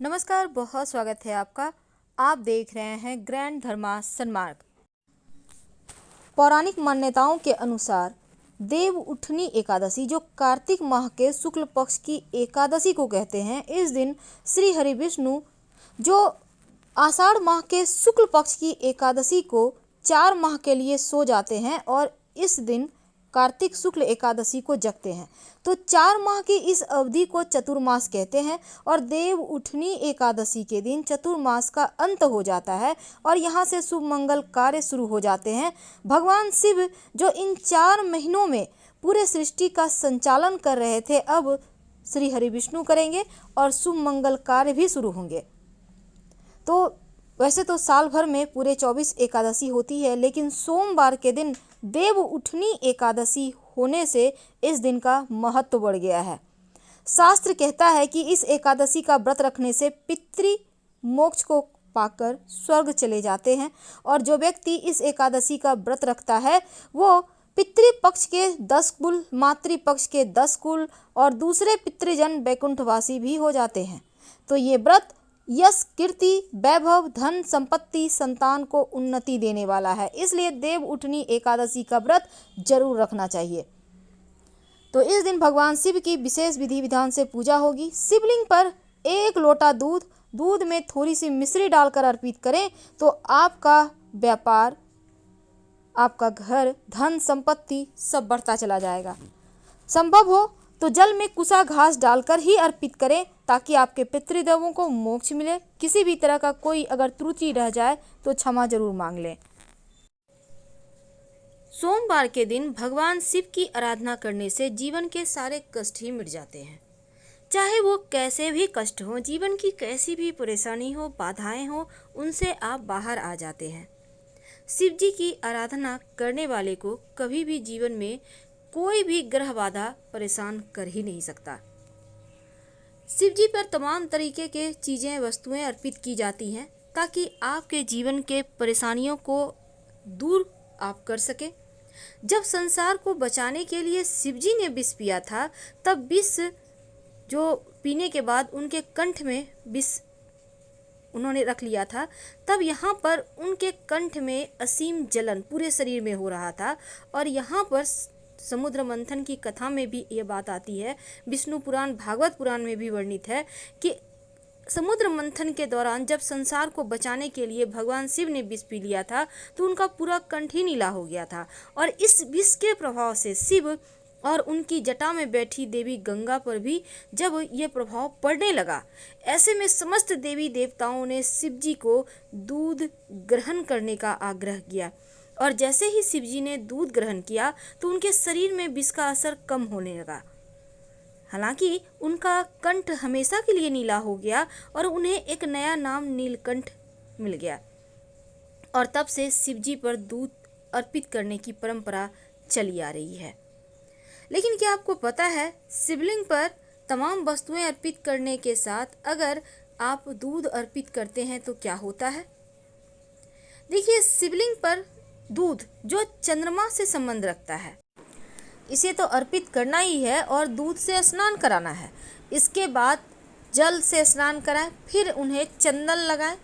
नमस्कार, बहुत स्वागत है आपका। आप देख रहे हैं ग्रैंड धर्मा सन्मार्ग। पौराणिक मान्यताओं के अनुसार देव उठनी एकादशी, जो कार्तिक माह के शुक्ल पक्ष की एकादशी को कहते हैं, इस दिन श्री हरि विष्णु जो आषाढ़ माह के शुक्ल पक्ष की एकादशी को 4 माह के लिए सो जाते हैं और इस दिन कार्तिक शुक्ल एकादशी को जगते हैं, तो 4 माह की इस अवधि को चतुर्मास कहते हैं। और देव उठनी एकादशी के दिन चतुर्मास का अंत हो जाता है और यहाँ से शुभ मंगल कार्य शुरू हो जाते हैं। भगवान शिव जो इन 4 महीनों में पूरे सृष्टि का संचालन कर रहे थे, अब श्री हरि विष्णु करेंगे और शुभ मंगल कार्य भी शुरू होंगे। तो वैसे तो साल भर में पूरे 24 एकादशी होती है, लेकिन सोमवार के दिन देव उठनी एकादशी होने से इस दिन का महत्व बढ़ गया है। शास्त्र कहता है कि इस एकादशी का व्रत रखने से पितृ मोक्ष को पाकर स्वर्ग चले जाते हैं और जो व्यक्ति इस एकादशी का व्रत रखता है वो पितृ पक्ष के 10 कुल, मातृ पक्ष के 10 कुल और दूसरे पितृजन वैकुंठवासी भी हो जाते हैं। तो ये व्रत यश, कीर्ति, वैभव, धन, संपत्ति, संतान को उन्नति देने वाला है, इसलिए देव उठनी एकादशी का व्रत जरूर रखना चाहिए। तो इस दिन भगवान शिव की विशेष विधि विधान से पूजा होगी। शिवलिंग पर 1 लोटा दूध में थोड़ी सी मिश्री डालकर अर्पित करें तो आपका व्यापार, आपका घर, धन, संपत्ति सब बढ़ता चला जाएगा। संभव हो तो जल में कुसा घास डालकर ही अर्पित करें ताकि आपके पितृदेवों को मोक्ष मिले। किसी भी तरह का कोई अगर त्रुटि रह जाए तो क्षमा जरूर मांग लें। सोमवार के दिन भगवान शिव की आराधना करने से जीवन के सारे कष्ट ही मिट जाते हैं। चाहे वो कैसे भी कष्ट हो, जीवन की कैसी भी परेशानी हो, बाधाएं हो, उनसे आप बाहर आ जाते हैं। शिव जी की आराधना करने वाले को कभी भी जीवन में कोई भी ग्रह बाधा परेशान कर ही नहीं सकता। शिव जी पर तमाम तरीके के चीज़ें, वस्तुएं अर्पित की जाती हैं ताकि आपके जीवन के परेशानियों को दूर आप कर सके। जब संसार को बचाने के लिए शिव जी ने विष पिया था, तब विष जो पीने के बाद उनके कंठ में विष उन्होंने रख लिया था, तब यहाँ पर उनके कंठ में असीम जलन पूरे शरीर में हो रहा था। और यहाँ पर समुद्र मंथन की कथा में भी ये बात आती है, विष्णु पुराण, भागवत पुराण में भी वर्णित है कि समुद्र मंथन के दौरान जब संसार को बचाने के लिए भगवान शिव ने विष पी लिया था तो उनका पूरा कंठ ही नीला हो गया था। और इस विष के प्रभाव से शिव और उनकी जटा में बैठी देवी गंगा पर भी जब ये प्रभाव पड़ने लगा, ऐसे में समस्त देवी देवताओं ने शिव जी को दूध ग्रहण करने का आग्रह किया। और जैसे ही शिव जी ने दूध ग्रहण किया तो उनके शरीर में विष का असर कम होने लगा। हालांकि उनका कंठ हमेशा के लिए नीला हो गया और उन्हें एक नया नाम नीलकंठ मिल गया। और तब से शिव जी पर दूध अर्पित करने की परंपरा चली आ रही है। लेकिन क्या आपको पता है, शिवलिंग पर तमाम वस्तुएं अर्पित करने के साथ अगर आप दूध अर्पित करते हैं तो क्या होता है? देखिए, शिवलिंग पर दूध जो चंद्रमा से संबंध रखता है, इसे तो अर्पित करना ही है और दूध से स्नान कराना है। इसके बाद जल से स्नान कराएं, फिर उन्हें चंदन लगाएं,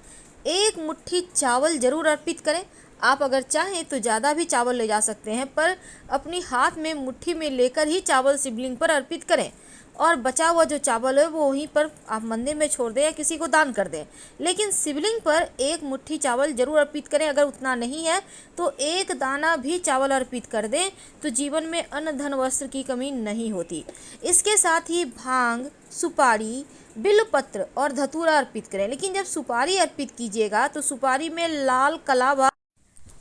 1 मुट्ठी चावल जरूर अर्पित करें। आप अगर चाहें तो ज़्यादा भी चावल ले जा सकते हैं, पर अपनी हाथ में मुट्ठी में लेकर ही चावल शिवलिंग पर अर्पित करें और बचा हुआ जो चावल है वो वहीं पर आप मंदिर में छोड़ दें या किसी को दान कर दें। लेकिन शिवलिंग पर 1 मुट्ठी चावल जरूर अर्पित करें। अगर उतना नहीं है तो 1 दाना भी चावल अर्पित कर दें तो जीवन में अन्न, धन, वस्त्र की कमी नहीं होती। इसके साथ ही भांग, सुपारी, बिल्वपत्र और धतूरा अर्पित करें। लेकिन जब सुपारी अर्पित कीजिएगा तो सुपारी में लाल कलावा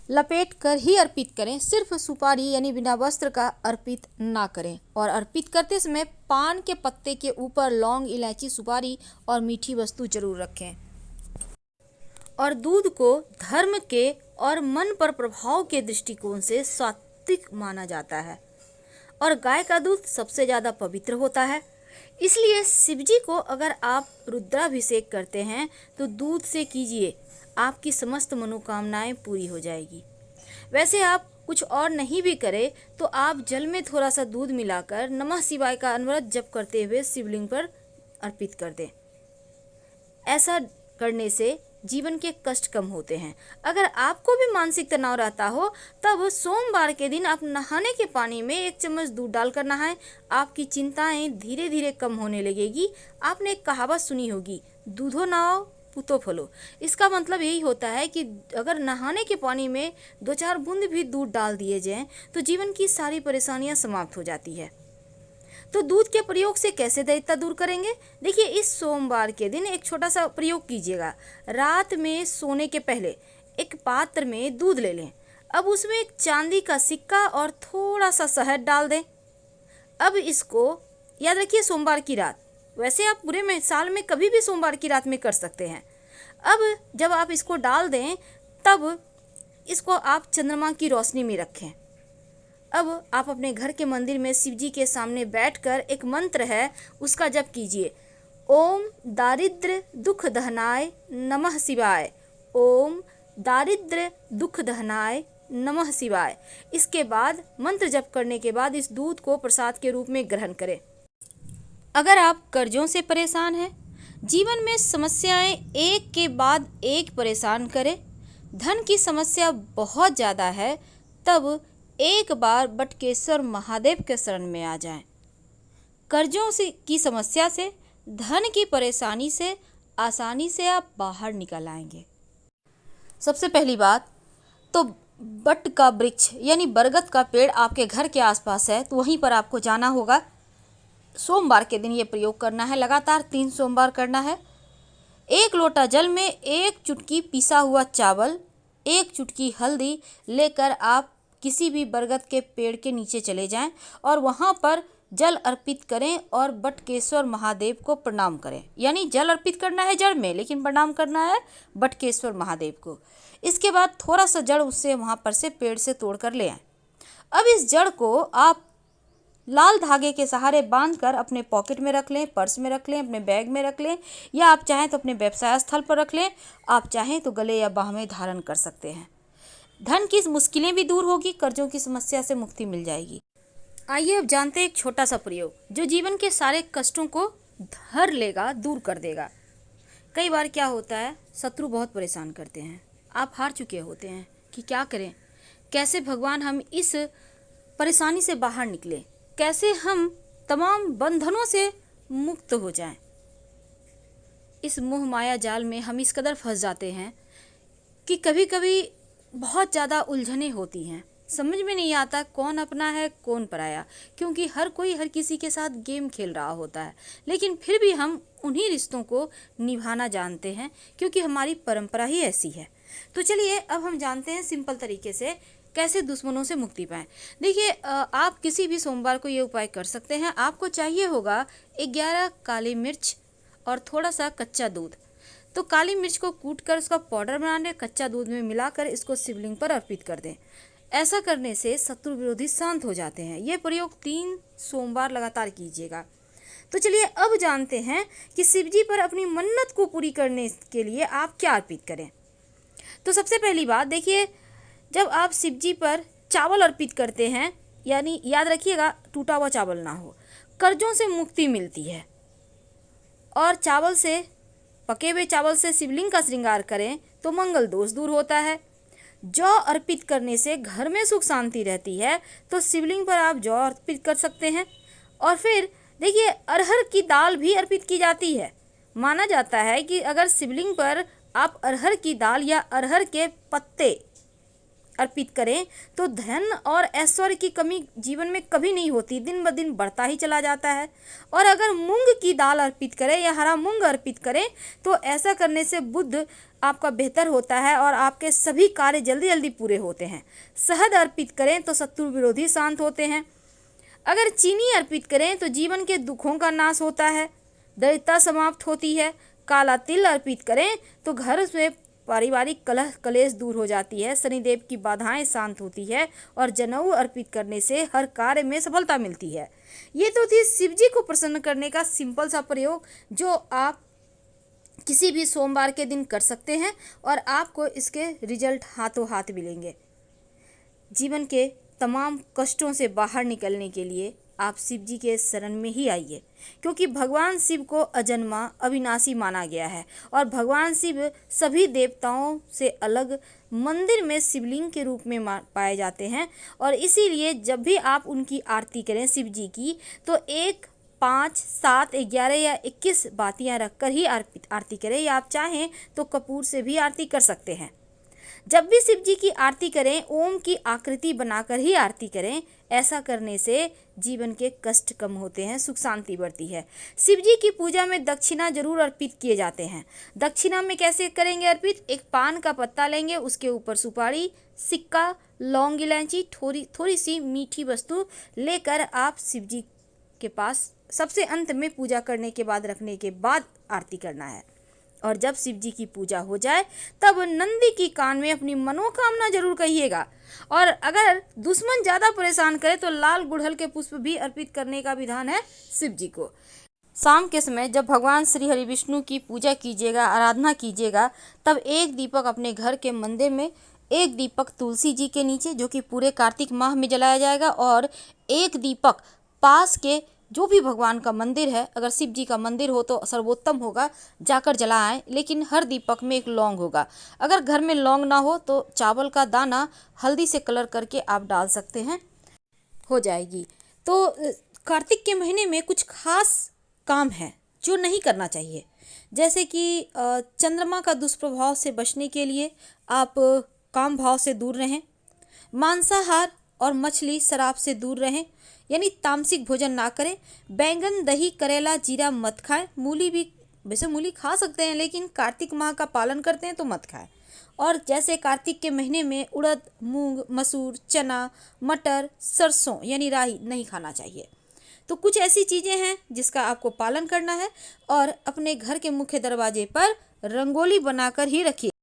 लपेट कर ही अर्पित करें। सिर्फ सुपारी यानी बिना वस्त्र का अर्पित ना करें। और अर्पित करते समय पान के पत्ते के ऊपर लौंग, इलायची, सुपारी और मीठी वस्तु जरूर रखें। और दूध को धर्म के और मन पर प्रभाव के दृष्टिकोण से सात्विक माना जाता है और गाय का दूध सबसे ज़्यादा पवित्र होता है। इसलिए शिव जी को अगर आप रुद्राभिषेक करते हैं तो दूध से कीजिए, आपकी समस्त मनोकामनाएं पूरी हो जाएगी। वैसे आप कुछ और नहीं भी करें तो आप जल में थोड़ा सा दूध मिलाकर नमः शिवाय का अनवरत जप करते हुए शिवलिंग पर अर्पित कर दें। ऐसा करने से जीवन के कष्ट कम होते हैं। अगर आपको भी मानसिक तनाव रहता हो तब सोमवार के दिन आप नहाने के पानी में 1 चम्मच दूध डालकर नहाएं। आपकी चिंताएं धीरे धीरे कम होने लगेगी। आपने एक कहावत सुनी होगी, दूधो नहाओ पूतो फलो। इसका मतलब यही होता है कि अगर नहाने के पानी में 2-4 बूंद भी दूध डाल दिए जाएं तो जीवन की सारी परेशानियां समाप्त हो जाती है। तो दूध के प्रयोग से कैसे दैत्यता दूर करेंगे? देखिए, इस सोमवार के दिन एक छोटा सा प्रयोग कीजिएगा। रात में सोने के पहले एक पात्र में दूध ले लें। अब उसमें एक चांदी का सिक्का और थोड़ा सा शहद डाल दें। अब इसको याद रखिए, सोमवार की रात। वैसे आप पूरे में साल में कभी भी सोमवार की रात में कर सकते हैं। अब जब आप इसको डाल दें तब इसको आप चंद्रमा की रोशनी में रखें। अब आप अपने घर के मंदिर में शिव जी के सामने बैठकर एक मंत्र है उसका जप कीजिए। ओम दारिद्र दुख दहनाय नमः शिवाय। ओम दारिद्र दुख दहनाय नमः शिवाय। इसके बाद मंत्र जप करने के बाद इस दूध को प्रसाद के रूप में ग्रहण करें। अगर आप कर्जों से परेशान हैं, जीवन में समस्याएं एक के बाद एक परेशान करें, धन की समस्या बहुत ज़्यादा है, तब एक बार बटकेश्वर महादेव के शरण में आ जाएं। कर्जों से की समस्या से, धन की परेशानी से आसानी से आप बाहर निकल आएंगे। सबसे पहली बात तो बट का वृक्ष यानी बरगद का पेड़ आपके घर के आसपास है तो वहीं पर आपको जाना होगा। सोमवार के दिन ये प्रयोग करना है, लगातार 3 सोमवार करना है। 1 लोटा जल में 1 चुटकी पिसा हुआ चावल, 1 चुटकी हल्दी लेकर आप किसी भी बरगद के पेड़ के नीचे चले जाएं और वहां पर जल अर्पित करें और बटकेश्वर महादेव को प्रणाम करें। यानी जल अर्पित करना है जड़ में, लेकिन प्रणाम करना है बटकेश्वर महादेव को। इसके बाद थोड़ा सा जड़ उससे वहां पर से पेड़ से तोड़ कर ले आएं। अब इस जड़ को आप लाल धागे के सहारे बांधकर अपने पॉकेट में रख लें, पर्स में रख लें, अपने बैग में रख लें, या आप चाहें तो अपने व्यवसाय स्थल पर रख लें। आप चाहें तो गले या बाह में धारण कर सकते हैं। धन की मुश्किलें भी दूर होगी, कर्जों की समस्या से मुक्ति मिल जाएगी। आइए अब जानते हैं एक छोटा सा प्रयोग जो जीवन के सारे कष्टों को धर लेगा, दूर कर देगा। कई बार क्या होता है, शत्रु बहुत परेशान करते हैं, आप हार चुके होते हैं कि क्या करें, कैसे भगवान हम इस परेशानी से बाहर निकलें, कैसे हम तमाम बंधनों से मुक्त हो जाएं। इस मोह माया जाल में हम इस कदर फंस जाते हैं कि कभी कभी बहुत ज़्यादा उलझनें होती हैं, समझ में नहीं आता कौन अपना है कौन पराया, क्योंकि हर कोई हर किसी के साथ गेम खेल रहा होता है। लेकिन फिर भी हम उन्हीं रिश्तों को निभाना जानते हैं क्योंकि हमारी परंपरा ही ऐसी है। तो चलिए अब हम जानते हैं सिंपल तरीके से कैसे दुश्मनों से मुक्ति पाएं। देखिए, आप किसी भी सोमवार को ये उपाय कर सकते हैं। आपको चाहिए होगा 11 काली मिर्च और थोड़ा सा कच्चा दूध। तो काली मिर्च को कूट कर उसका पाउडर बना लें, कच्चा दूध में मिलाकर इसको शिवलिंग पर अर्पित कर दें। ऐसा करने से शत्रु विरोधी शांत हो जाते हैं। ये प्रयोग 3 सोमवार लगातार कीजिएगा। तो चलिए अब जानते हैं कि शिवजी पर अपनी मन्नत को पूरी करने के लिए आप क्या अर्पित करें। तो सबसे पहली बात देखिए, जब आप शिवजी पर चावल अर्पित करते हैं, यानी याद रखिएगा टूटा हुआ चावल ना हो, कर्जों से मुक्ति मिलती है। और चावल से, पके हुए चावल से शिवलिंग का श्रृंगार करें तो मंगल दोष दूर होता है। जौ अर्पित करने से घर में सुख शांति रहती है, तो शिवलिंग पर आप जौ अर्पित कर सकते हैं। और फिर देखिए, अरहर की दाल भी अर्पित की जाती है। माना जाता है कि अगर शिवलिंग पर आप अरहर की दाल या अरहर के पत्ते अर्पित करें तो धन और ऐश्वर्य की कमी जीवन में कभी नहीं होती, दिन ब दिन बढ़ता ही चला जाता है। और अगर मूंग की दाल अर्पित करें या हरा मूंग अर्पित करें तो ऐसा करने से बुद्ध आपका बेहतर होता है और आपके सभी कार्य जल्दी जल्दी पूरे होते हैं। शहद अर्पित करें तो शत्रु विरोधी शांत होते हैं। अगर चीनी अर्पित करें तो जीवन के दुखों का नाश होता है, दरिद्रता समाप्त होती है। काला तिल अर्पित करें तो घर में पारिवारिक कलह कलेश दूर हो जाती है, शनिदेव की बाधाएं शांत होती है और जनेऊ अर्पित करने से हर कार्य में सफलता मिलती है। ये तो थी शिवजी को प्रसन्न करने का सिंपल सा प्रयोग जो आप किसी भी सोमवार के दिन कर सकते हैं और आपको इसके रिजल्ट हाथों हाथ मिलेंगे। जीवन के तमाम कष्टों से बाहर निकलने के लिए आप शिवजी के शरण में ही आइए। क्योंकि भगवान शिव को अजन्मा अविनाशी माना गया है और भगवान शिव सभी देवताओं से अलग मंदिर में शिवलिंग के रूप में पाए जाते हैं। और इसीलिए जब भी आप उनकी आरती करें शिव जी की, तो 1, 5, 7, 11 या 21 बातियां रखकर ही आरती करें, या आप चाहें तो कपूर से भी आरती कर सकते हैं। जब भी शिव जी की आरती करें, ओम की आकृति बनाकर ही आरती करें। ऐसा करने से जीवन के कष्ट कम होते हैं, सुख शांति बढ़ती है। शिव जी की पूजा में दक्षिणा जरूर अर्पित किए जाते हैं। दक्षिणा में कैसे करेंगे अर्पित? एक पान का पत्ता लेंगे, उसके ऊपर सुपारी, सिक्का, लौंग, इलायची, थोड़ी सी मीठी वस्तु लेकर आप शिव जी के पास सबसे अंत में पूजा करने के बाद रखने के बाद आरती करना है। और जब शिव जी की पूजा हो जाए तब नंदी की कान में अपनी मनोकामना जरूर कहिएगा। और अगर दुश्मन ज़्यादा परेशान करे तो लाल गुड़हल के पुष्प भी अर्पित करने का विधान है शिव जी को। शाम के समय जब भगवान श्री हरि विष्णु की पूजा कीजिएगा, आराधना कीजिएगा, तब एक दीपक अपने घर के मंदिर में, एक दीपक तुलसी जी के नीचे जो कि पूरे कार्तिक माह में जलाया जाएगा, और एक दीपक पास के जो भी भगवान का मंदिर है, अगर शिव जी का मंदिर हो तो सर्वोत्तम होगा, जाकर जलाएं। लेकिन हर दीपक में एक लौंग होगा। अगर घर में लौंग ना हो तो चावल का दाना हल्दी से कलर करके आप डाल सकते हैं, हो जाएगी। तो कार्तिक के महीने में कुछ खास काम है जो नहीं करना चाहिए, जैसे कि चंद्रमा का दुष्प्रभाव से बचने के लिए आप काम भाव से दूर रहें, मांसाहार और मछली शराब से दूर रहें, यानी तामसिक भोजन ना करें, बैंगन, दही, करेला, जीरा मत खाएं। मूली भी, वैसे मूली खा सकते हैं लेकिन कार्तिक माह का पालन करते हैं तो मत खाएं। और जैसे कार्तिक के महीने में उड़द, मूंग, मसूर, चना, मटर, सरसों यानी राई नहीं खाना चाहिए। तो कुछ ऐसी चीज़ें हैं जिसका आपको पालन करना है। और अपने घर के मुख्य दरवाजे पर रंगोली बनाकर ही रखिए।